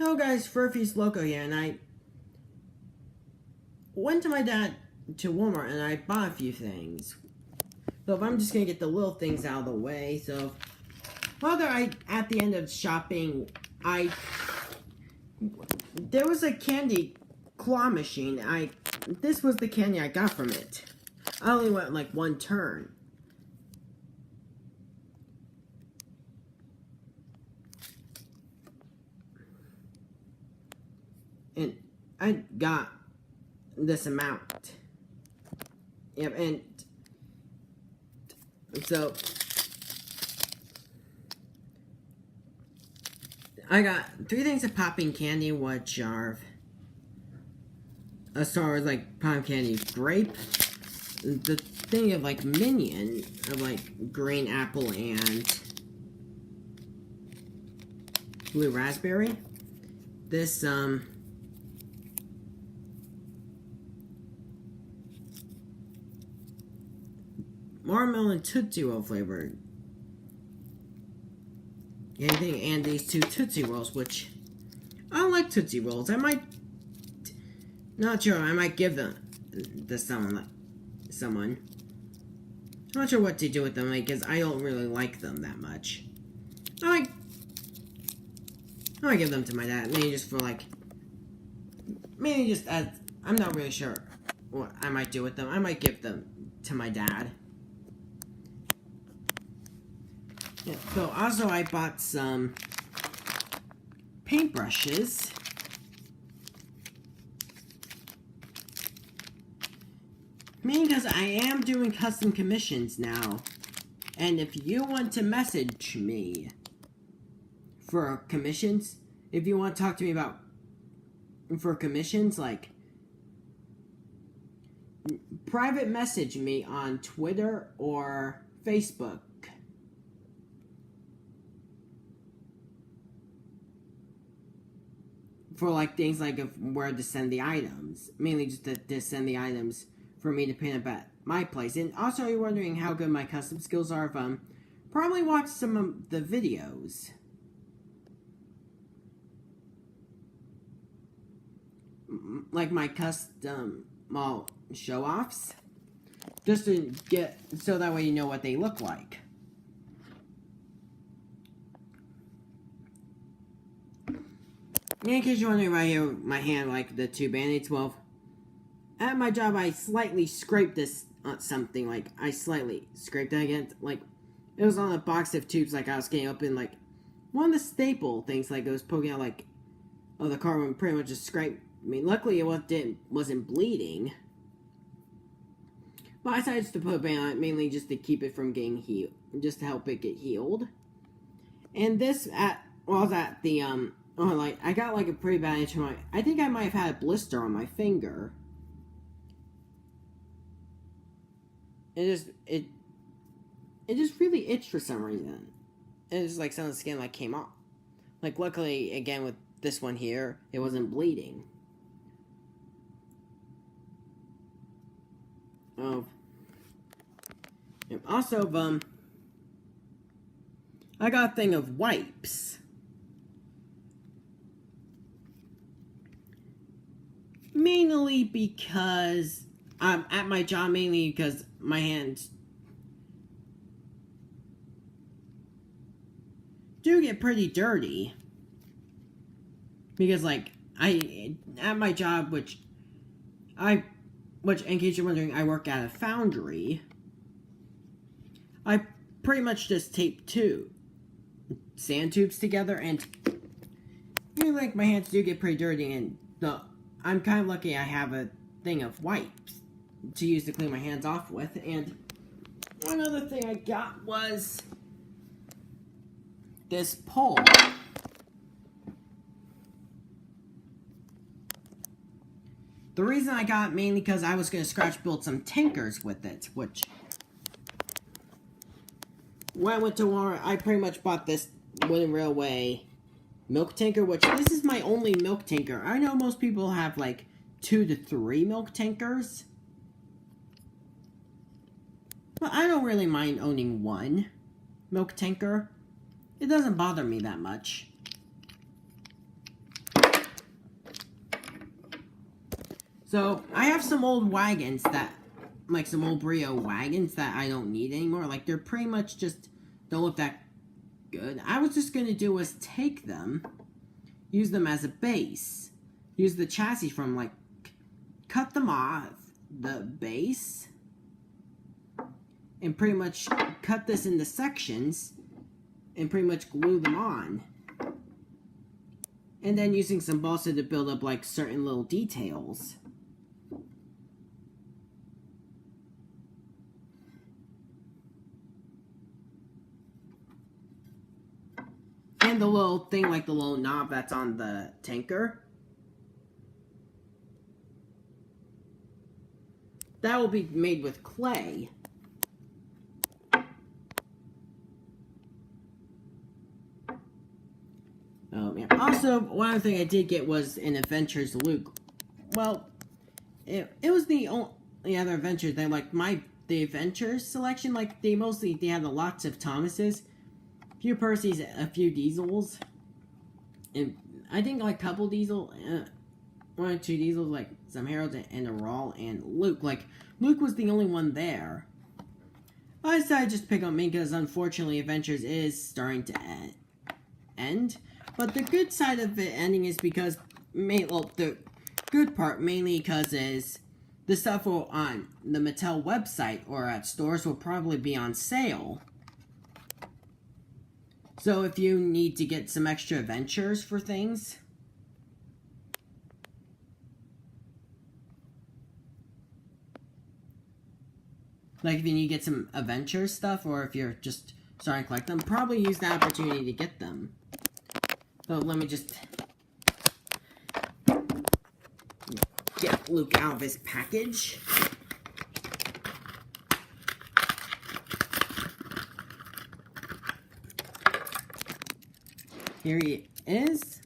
Hello guys, Furphy's Loco here, and I went to my dad to Walmart and I bought a few things. So if I'm just gonna get the little things out of the way, so while they're at the end of shopping, there was a candy claw machine. This was the candy I got from it. I only went like one turn. And I got this amount. Yep, and so I got 3 things of popping candy, which are a star was like popping candy grape, the thing of like minion of like green apple and blue raspberry. This watermelon Tootsie Roll flavored. And these 2 Tootsie Rolls, which I don't like Tootsie Rolls. I might give them to someone. I'm not sure what to do with them, because I don't really like them that much. I might give them to my dad, maybe just as, I'm not really sure what I might do with them. I might give them to my dad. Yeah, so also I bought some paintbrushes. Mainly because I am doing custom commissions now. And if you want to message me for commissions, if you want to talk to me for commissions, like, private message me on Twitter or Facebook. For like things like where to send the items. Mainly just to send the items for me to paint up at my place. And also you're wondering how good my custom skills are, probably watch some of the videos. Like my custom show-offs. Just to get, so that way you know what they look like. In case you're wondering right here, my hand, like the 2 band-aids, well, at my job I slightly scraped this on something, like, I slightly scraped it against, like, it was on a box of tubes, like, I was getting open, like, one of the staple things, like, it was poking out, like, of the carbon, pretty much just scraped me. Luckily it wasn't bleeding, but I decided just to put a band on it, mainly just to keep it from getting healed, just to help it get healed. And this, I was at the, I got, like, a pretty bad itch on I think I might have had a blister on my finger. It just really itched for some reason. It was like some of the skin, like, came off. Like, luckily, again, with this one here, it wasn't bleeding. Oh. Also, I got a thing of wipes. Mainly because I'm at my job, mainly because my hands do get pretty dirty. Because, like, at my job, which, in case you're wondering, I work at a foundry. I pretty much just tape 2 sand tubes together, and, like, my hands do get pretty dirty, and I'm kind of lucky I have a thing of wipes to use to clean my hands off with. And one other thing I got was this pole. The reason I got it mainly because I was going to scratch build some tankers with it, which, when I went to Walmart, I pretty much bought this Wooden Railway milk tanker, which this is my only milk tanker. I know most people have like 2 to 3 milk tankers, but I don't really mind owning 1 milk tanker. It doesn't bother me that much. So, I have some old wagons that, like some old Brio wagons that I don't need anymore. Like, they're pretty much just don't look that good. I was just gonna do was take them, use them as a base, use the chassis from, like, cut them off, the base, and pretty much cut this into sections, and pretty much glue them on. And then using some balsa to build up, like, certain little details. And the little thing, like the little knob that's on the tanker. That will be made with clay. Oh, yeah. Also, one other thing I did get was an Adventures Luke. Well, it was the only other Adventures that, like, the Adventures selection, like, they had lots of Thomases, a few Percys, a few Diesels, and I think, like, a couple Diesel, one or two Diesels, like, some Heralds and a Rawl, and Luke. Like, Luke was the only one there. I decided just to pick up me because, unfortunately, Adventures is starting to end. But the good side of it ending is because, the good part mainly because is the stuff on the Mattel website or at stores will probably be on sale. So if you need to get some extra adventures for things, like if you need to get some adventure stuff or if you're just starting to collect them, probably use the opportunity to get them. So let me just get Luke out of his package. Here he is.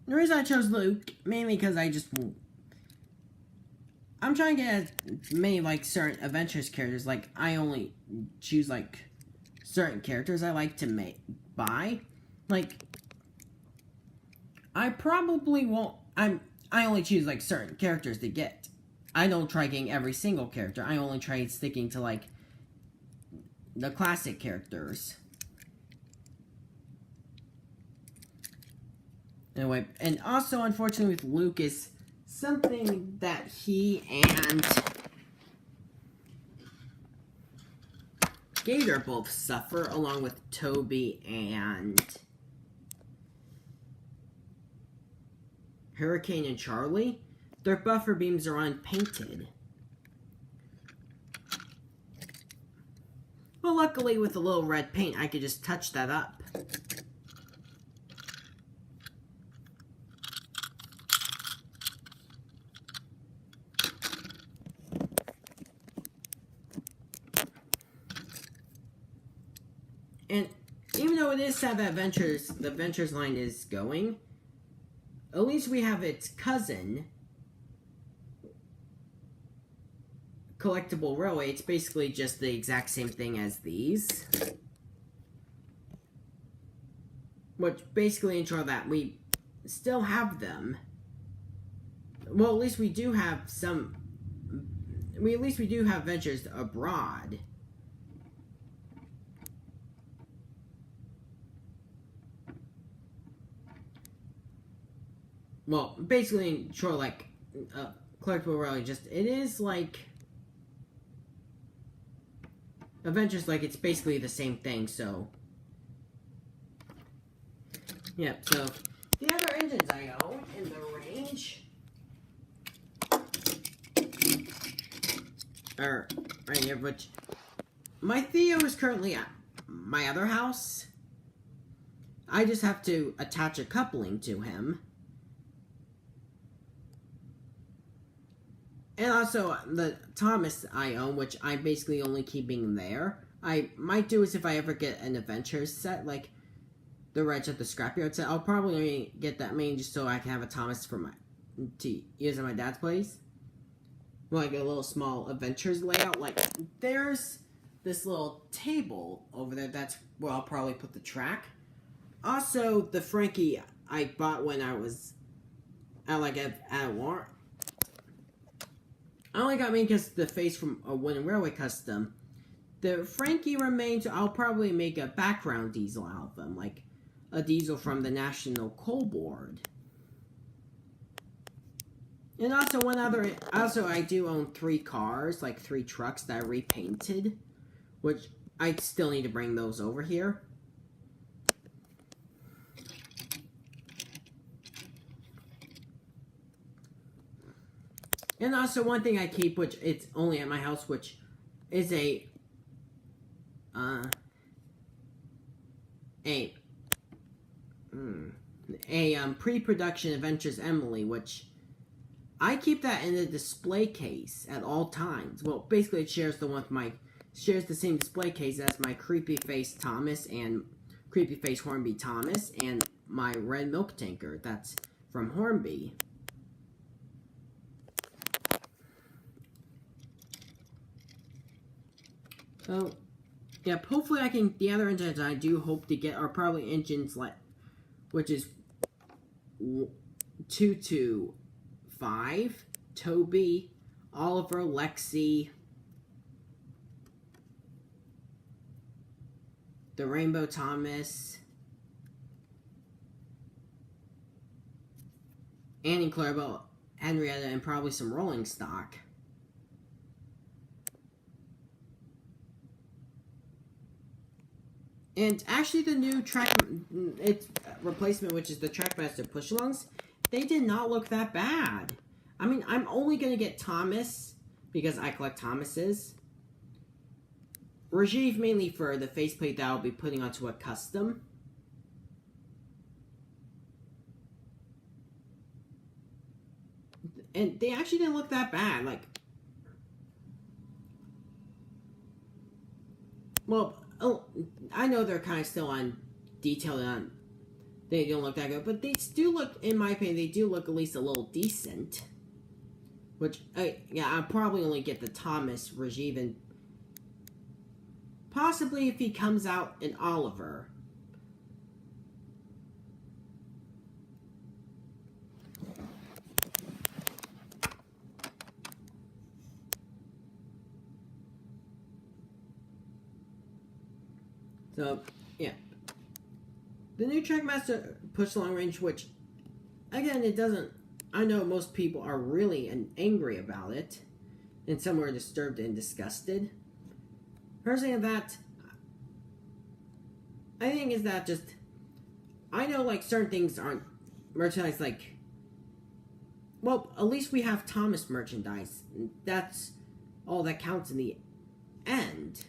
The reason I chose Luke, mainly because I'm trying to get as many, like, certain Adventures characters. Like, I only choose, like, certain characters I like to buy. Like, I probably won't, I only choose, like, certain characters to get. I don't try getting every single character. I only try sticking to, like, the classic characters. Anyway, and also, unfortunately, with Luke is something that he and Gator both suffer, along with Toby and Hurricane and Charlie. Their buffer beams are unpainted. Well, luckily with a little red paint, I could just touch that up. And even though it is sad that the Adventures line is going, at least we have its cousin, Collectible Railway. It's basically just the exact same thing as these. Which basically ensure that we still have them. Well, at least we do have some. At least we do have Adventures Abroad. Well, basically, sure, like, Collectible Railway, it is like Adventures, like, it's basically the same thing, so. Yeah, so, the other engines I own in the range are right here, which my Theo is currently at my other house. I just have to attach a coupling to him. And also, the Thomas I own, which I'm basically only keeping there. I might do is if I ever get an Adventures set, like the Reg at the Scrapyard set, I'll probably only get that main just so I can have a Thomas to use at my dad's place. Like a little small Adventures layout. Like, there's this little table over there. That's where I'll probably put the track. Also, the Frankie I bought when I was at Walmart. I only got me because the face from a Wooden Railway Custom. The Frankie remains. I'll probably make a background diesel out of them, like a diesel from the National Coal Board. And also I do own 3 cars, like 3 trucks that I repainted, which I still need to bring those over here. And also one thing I keep, which it's only at my house, which is a pre-production Adventures Emily, which I keep that in a display case at all times. Well, basically it shares the same display case as my Creepy Face Thomas and Creepy Face Hornby Thomas and my red milk tanker that's from Hornby. So, yeah, hopefully the other engines I do hope to get are probably engines like, which is 225, Toby, Oliver, Lexi, the Rainbow Thomas, Annie Clarabelle, Henrietta, and probably some rolling stock. And actually the new its replacement, which is the Trackmaster push-alongs, they did not look that bad. I mean, I'm only going to get Thomas, because I collect Thomases. Rajiv mainly for the faceplate that I'll be putting onto a custom. And they actually didn't look that bad, like... Well, I know they're kind of still detailed on... They don't look that good, but they do look, in my opinion, they do look at least a little decent. Which, yeah, I'll probably only get the Thomas, Rajiv, and... Possibly if he comes out in Oliver. So, yeah. The new Trackmaster push-along range, which, again, it doesn't... I know most people are really angry about it, and some are disturbed and disgusted. Personally, that... I think is that just... I know, like, certain things aren't merchandise, like... Well, at least we have Thomas merchandise. That's all that counts in the end.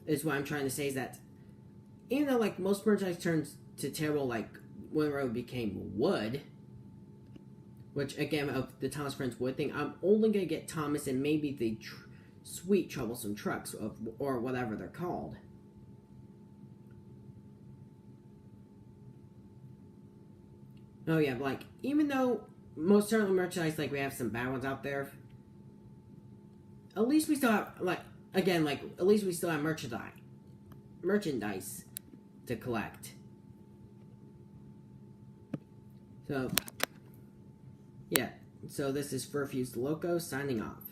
Is what I'm trying to say, is that even though like most merchandise turns to terrible, like when Road became Wood, which again of the Thomas Friends Wood thing, I'm only gonna get Thomas and maybe the Sweet Troublesome Trucks or whatever they're called. Oh yeah, like even though most certainly merchandise, like we have some bad ones out there, at least we still have like. Again, like, at least we still have merchandise to collect. So, yeah. So this is Furfuse Loco signing off.